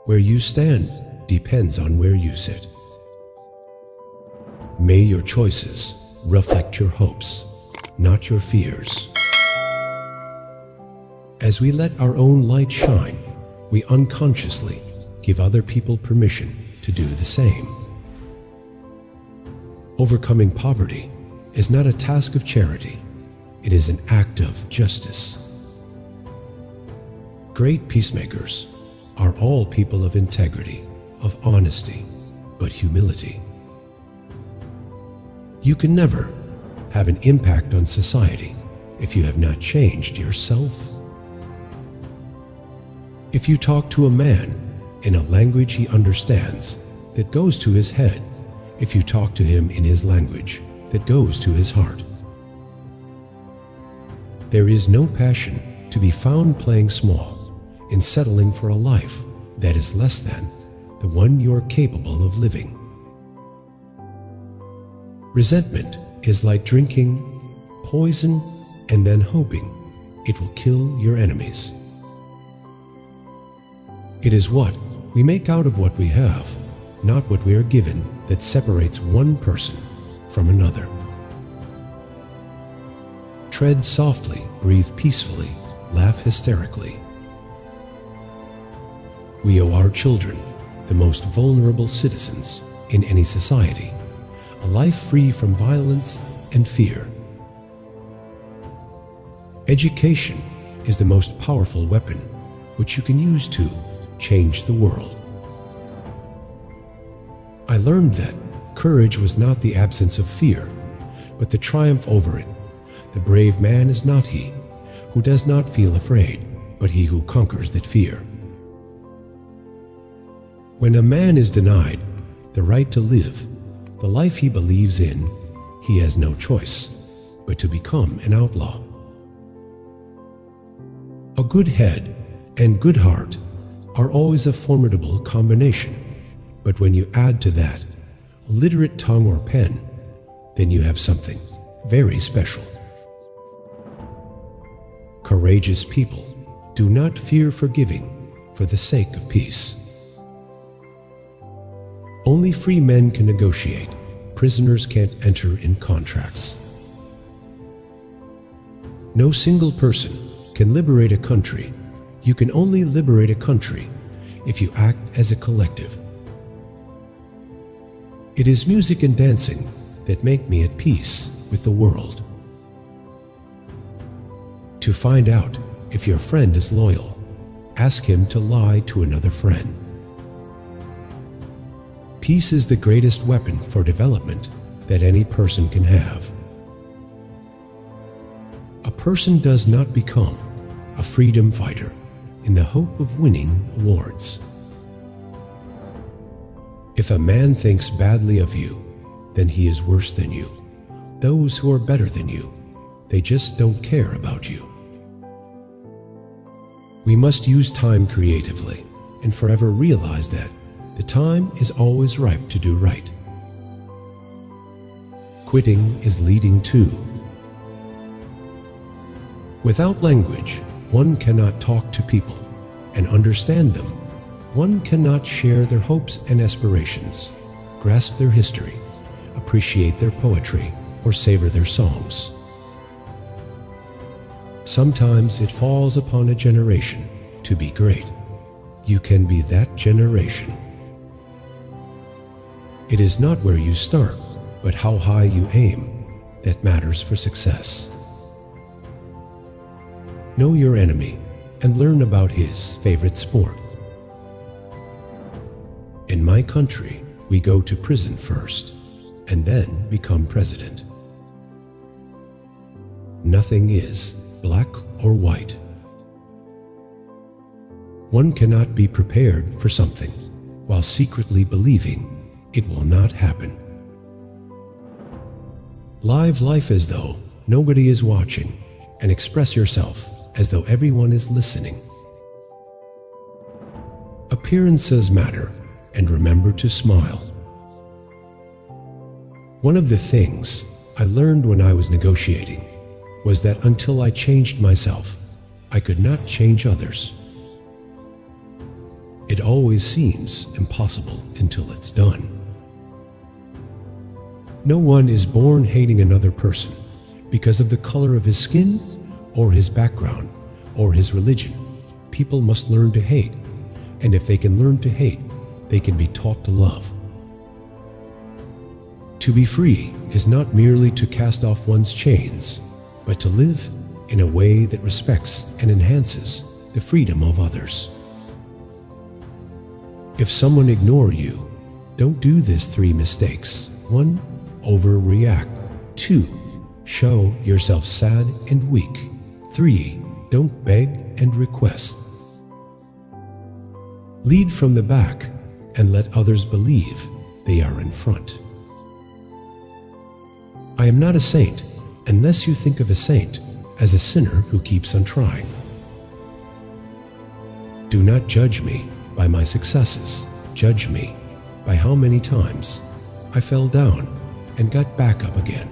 Where you stand depends on where you sit. May your choices reflect your hopes, not your fears. As we let our own light shine, we unconsciously give other people permission to do the same. Overcoming poverty is not a task of charity, it is an act of justice. Great peacemakers are all people of integrity, of honesty, but humility. You can never have an impact on society if you have not changed yourself. If you talk to a man in a language he understands, that goes to his head, if you talk to him in his language, that goes to his heart. There is no passion to be found playing small in settling for a life that is less than the one you're capable of living. Resentment is like drinking poison and then hoping it will kill your enemies. It is what we make out of what we have, not what we are given, that separates one person from another. Tread softly, breathe peacefully, laugh hysterically. We owe our children, the most vulnerable citizens in any society, a life free from violence and fear. Education is the most powerful weapon which you can use to change the world. I learned that courage was not the absence of fear, but the triumph over it. The brave man is not he who does not feel afraid, but he who conquers that fear. When a man is denied the right to live the life he believes in, he has no choice but to become an outlaw. A good head and good heart are always a formidable combination, but when you add to that a literate tongue or pen, then you have something very special. Courageous people do not fear forgiving for the sake of peace. Only free men can negotiate. Prisoners can't enter in contracts. No single person can liberate a country. You can only liberate a country if you act as a collective. It is music and dancing that make me at peace with the world. To find out if your friend is loyal, ask him to lie to another friend. Peace is the greatest weapon for development that any person can have. A person does not become a freedom fighter in the hope of winning awards. If a man thinks badly of you, then he is worse than you. Those who are better than you, they just don't care about you. We must use time creatively and forever realize that the time is always ripe to do right. Quitting is leading to. Without language, one cannot talk to people and understand them. One cannot share their hopes and aspirations, grasp their history, appreciate their poetry, or savor their songs. Sometimes it falls upon a generation to be great. You can be that generation. It is not where you start, but how high you aim that matters for success. Know your enemy and learn about his favorite sport. In my country, we go to prison first and then become president. Nothing is black or white. One cannot be prepared for something while secretly believing it will not happen. Live life as though nobody is watching and express yourself as though everyone is listening. Appearances matter, and remember to smile. One of the things I learned when I was negotiating was that until I changed myself, I could not change others. It always seems impossible until it's done. No one is born hating another person because of the color of his skin or his background or his religion. People must learn to hate, and if they can learn to hate, they can be taught to love. To be free is not merely to cast off one's chains, but to live in a way that respects and enhances the freedom of others. If someone ignores you, don't do these 3 mistakes. 1. Overreact. 2. Show yourself sad and weak. 3. Don't beg and request. Lead from the back and let others believe they are in front. I am not a saint unless you think of a saint as a sinner who keeps on trying. Do not judge me by my successes. Judge me by how many times I fell down and got back up again.